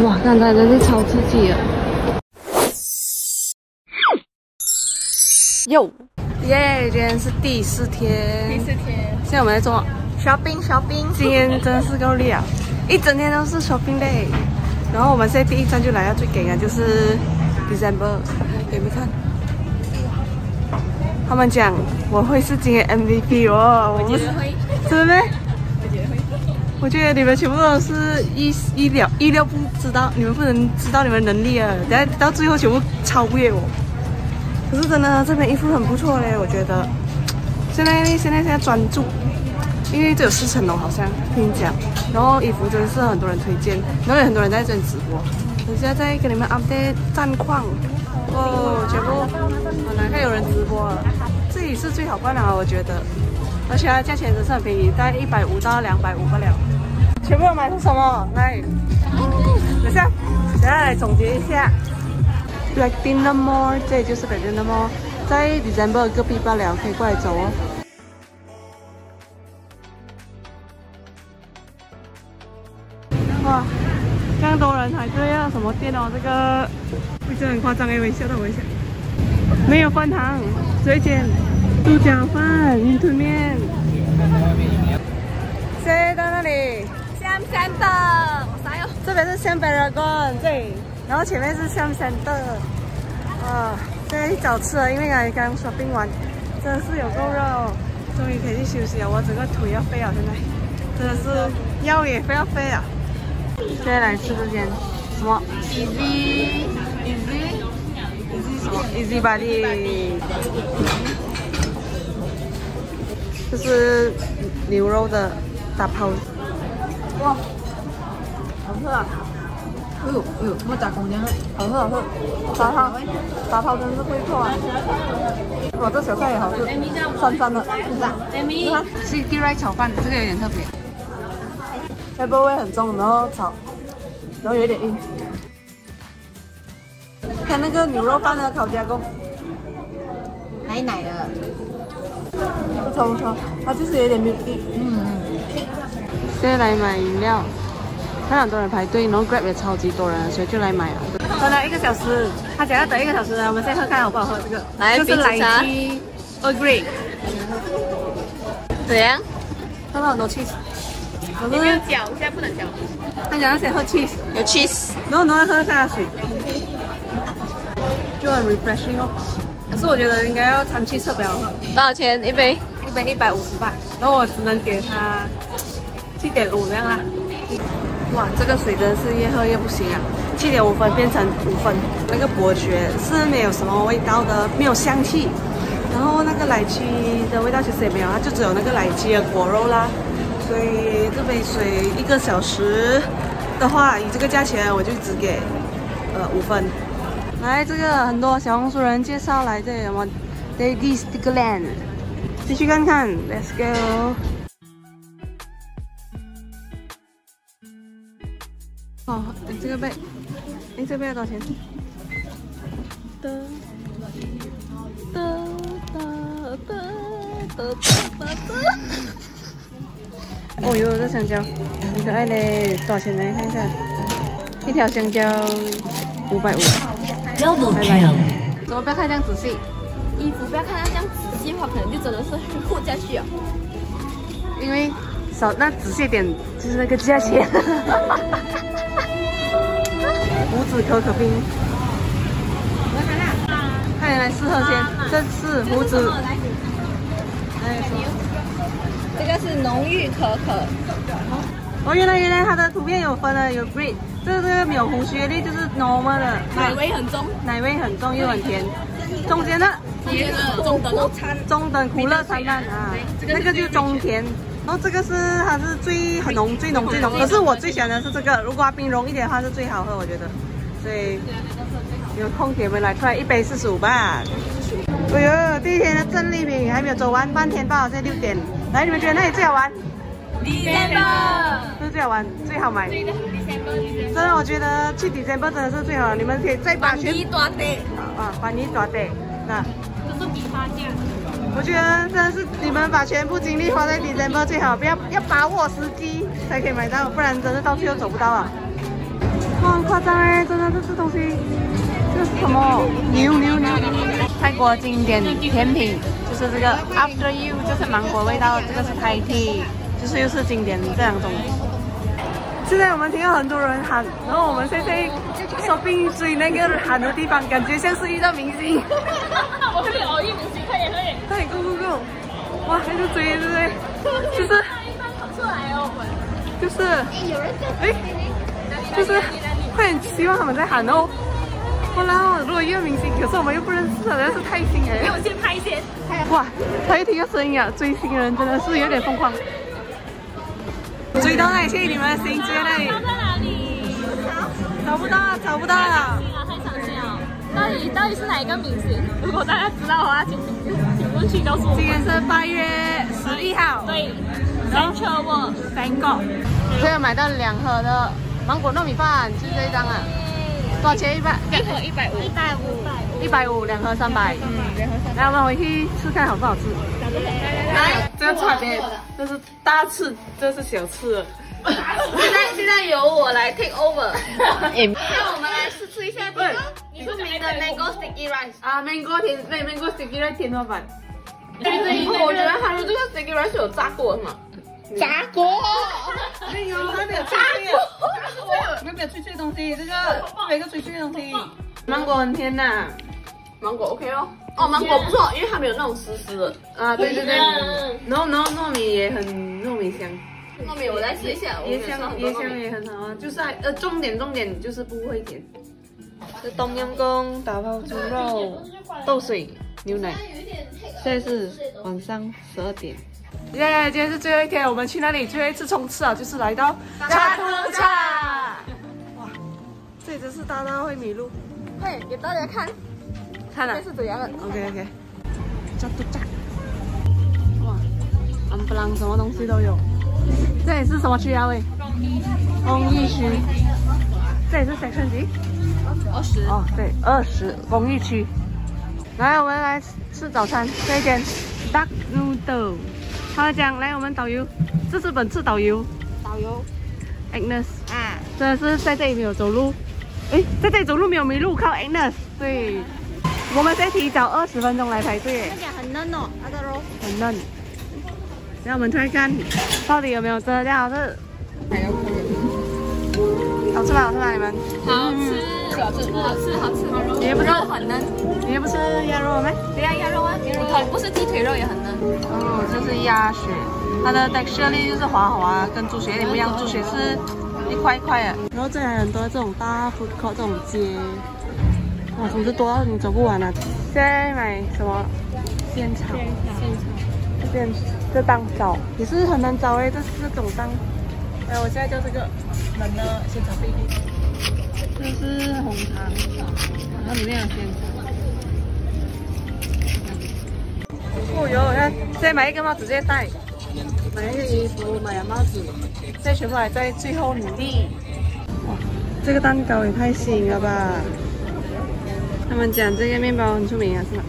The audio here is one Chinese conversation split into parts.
哇，刚才真是超刺激的。哟，耶！今天是第4天。第4天。现在我们在做 shopping。今天真的是够力啊！一整天都是 shopping day。然后我们现在第一站就来到最给的就是 December， 有没有看？他们讲我会是今天 MVP 哦，我觉得会，真的咩？我觉得会。我觉得你们全部都是意料不知道，你们不能知道你们能力啊！等下到最后全部超越我。可是真的这边衣服很不错嘞，我觉得。现在专注，因为这有4层楼好像听讲，然后衣服真的是很多人推荐，然后有很多人在这里直播。我现在在跟你们 update 战况。哦，全部很难看有人直播了，这里是最好办了，我觉得。而且它价钱真是很便宜，大概150到250不了。全部人买是什么？来，等下来总结一下。Platinum Mall， 这里就是 Platinum Mall， 在 December 隔壁罢了，可以过来走哦。哇，这样多人排队啊！什么店哦？这个位置很夸张哎，我吓到我一下。没有饭堂，只有一间猪脚饭、云吞面。谁到那里？香香的，我啥哟？这边是香贝拉馆，这里，然后前面是香香的。现在去找吃了，因为刚 shopping 完，真的是有够热哦。终于可以去休息了，我整个腿要飞了，现在真的是腰也要飞了。现在来吃这间什么 Easy什么 Easy Body， 这是牛肉的大泡。哇，好吃啊！哎呦，我打工呢，好喝。杂泡真是不错啊！哇，这小菜也好吃，酸的，是地瑞炒饭，这个有点特别。菜包味很重，然后有点硬。看那个牛肉饭的烤加工，奶的，不错，它就是有点面硬。现在来买饮料，看很多人排队，然后 Grab 也超级多人，所以就来买了。等了1个小时，他讲要等1个小时呢，我们先喝看好不好喝这个。来，就是奶鸡 Earl Grey， 怎样？看到很多 cheese。你没有搅，现在不能搅。他讲要先喝 cheese， 有 cheese， 然后喝下水，就很 refreshing 哦。可是我觉得应该要掺 cheese 比较好喝。多少钱一杯？150吧，然后我只能给他7.5这样啦。哇，这个水真的是越喝越不行啊！7.5分变成5分。那个伯爵是没有什么味道的，没有香气。然后那个奶鸡的味道其实也没有，它就只有那个奶鸡的果肉啦。所以这杯水1个小时的话，以这个价钱我就只给5分。来，这个很多小红书人介绍来这里什么 Ladies Land， 继续看看 ，Let's go。哦，这个杯，这个杯要多少钱？哦哟，这香蕉很可爱嘞，多少钱呢？看一下，一条香蕉550。拜拜。怎么不要看这样仔细？衣服不要看它这样仔细的话，可能就真的是混下去啊。因为那仔细点就是那个价钱。胡子可可冰，快点来试喝先。这是胡子。这个是浓郁可可。哦，原来它的图片有分了，有 green， 这个没有胡须粒，就是 normal 的，奶味很重又很甜。中间的中等苦乐参半啊，那个就中甜。然后这个它是最浓，可是我最喜欢的是这个，如果它冰融一点的话是最好喝，我觉得。所以有空姐们来try，1杯45吧。哎呦，第一天的战利品还没有走完，半天到，现在6点。来，你们觉得哪里最好玩？December， 是最好玩、最好买。真的，我觉得去 December 真的是最好的。你们可以再把钱翻一大堆，那就是比它价。我觉得真的是你们把全部精力花在 December 最好，要把握时机才可以买到，不然真的到最后走不到啊。哇，很夸张哎，真的这东西，这是什么？牛！泰国经典甜品就是这个 After You， 就是芒果味道，这个是 Thai Tea， 就是又是经典这两种。现在我们听到很多人喊，然后我们现在说并追那个喊的地方，感觉像是遇到明星。我可以偶遇明星，快点！对 ，Go！ 哇，还是追对不对？就是，出来哦，就是，哎，就是快点，希望他们在喊哦。然后如果遇到明星，可是我们又不认识，真的是太新人。我先拍先。哇，他一听个声音啊，追星人真的是有点疯狂。追到哪里去？你们的心追到哪里？在哪里？找不到了。太伤心了！到底是哪一个明星？如果大家知道的话，请问区告诉我。今天是8月11号。对。Central World Bangkok。所以买到2盒的芒果糯米饭，就是这一张啊。多少钱？100？1盒150。150，2盒300。来，我们回去吃看好不好吃。来，这个差别，这是大翅，这是小翅。现在由我来 take over。那我们来试吃一下这个出名的 Mango Sticky Rice。啊，Mango Sticky Rice 天花板。我觉得它的这个 Sticky Rice 有炸过吗？炸过。没有，它没有炸过。没有脆脆的东西，这个没个脆脆的东西。芒果很甜呐。芒果 OK 哦。哦，芒果不错，因为它没有那种湿湿的。啊，对。然后糯米也很糯米香。糯米我来试一下，椰香也很好啊，就是重点就是不会甜。这冬阴功、打抛猪肉、豆水、牛奶。现在是晚上12点。耶，今天是最后一天，我们去那里最后一次冲刺啊，就是来到查图查。哇，这里真是大家会迷路。快给大家看了是怎样的。OK。查图查。哇，安布朗什么东西都有。这里是什么区啊？喂，公益区。这里是 section 几？20。哦，对，20公益区。来，我们来吃早餐。这一间 duck noodle。他们讲，来，我们导游，这是本次导游 Agnes 啊，真的是在这里没有走路。哎，在这里走路没有迷路，靠 Agnes。对，我们在提早20分钟来排队。这个很嫩哦，它的肉很嫩。让我们看看到底有没有真的这样好吃。好吃吗？你们？好吃。你也不是肉很嫩。你也不是鸭肉吗？对呀，鸭肉啊，不是鸡腿肉也很嫩。哦，这是鸭血，它的 texture 力就是滑滑，跟猪血有点不一样。猪血是一块一块的。然后这里还有很多这种大 food court 这种街，哇，总之多到你走不完啊。现在买什么？仙草。这当找也是很难找哎，这种当。哎，我现在就这个冷的仙草冰，这是红糖，然后里面有仙草。哦哟，看现在买一个帽子直接戴，买一个衣服，买了帽子，现在全部还在最后努力。哇，这个蛋糕也太新了吧！他们讲这个面包很出名啊，是吗？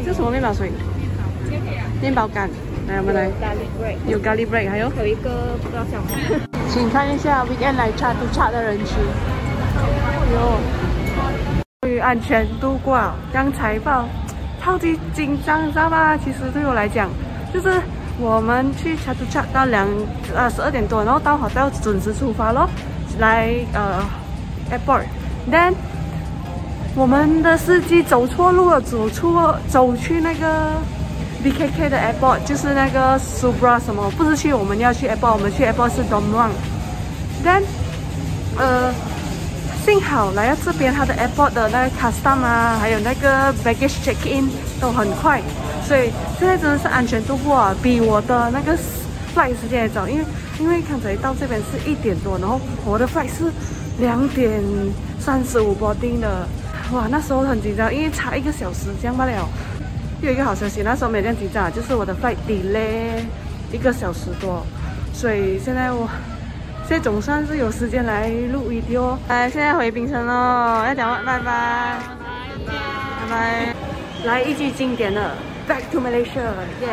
这什么面包水？面包干。来，我们来，有咖喱 break， 还有一个不知道叫什么。请看一下 weekend 来查图查的人群。终于安全度过，刚才超级紧张，你知道吧？其实对我来讲，就是我们去查图查到12点多，然后到hotel准时出发咯，来airport。Then 我们的司机走错路了，走去那个。BKK 的 airport 就是那个 Subra 什么，不是去我们要去 airport， 我们去 airport 是 Domrang。Then 幸好来到这边，它的 airport 的那个 custom 啊，还有那个 baggage check in 都很快，所以现在真的是安全度过啊，比我的那个 flight 时间也早，因为刚才到这边是1点多，然后我的 flight 是2点35 boarding 的，哇，那时候很紧张，因为差1个小时这样罢了。有一个好消息，那时候没有这样紧张，就是我的 flight delay 1个小时多，所以现在总算是有时间来录 video。来，现在回槟城咯，要讲拜拜，拜拜。来一句经典的 Back to Malaysia， 耶！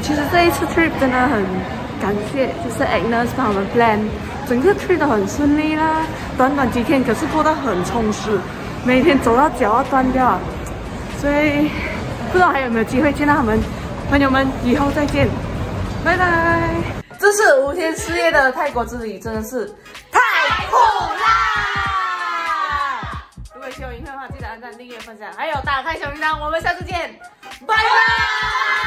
其实这一次 trip 真的很感谢，就是 Agnes 帮我们 plan 整个去得很顺利啦，短短几天可是过得很充实，每天走到脚要断掉啊，所以不知道还有没有机会见到他们，朋友们，以后再见，拜拜。这是5天4夜的泰国之旅，真的是太酷啦！如果喜欢影片的话，记得按赞、订阅、分享，还有打开小铃铛。我们下次见，拜拜。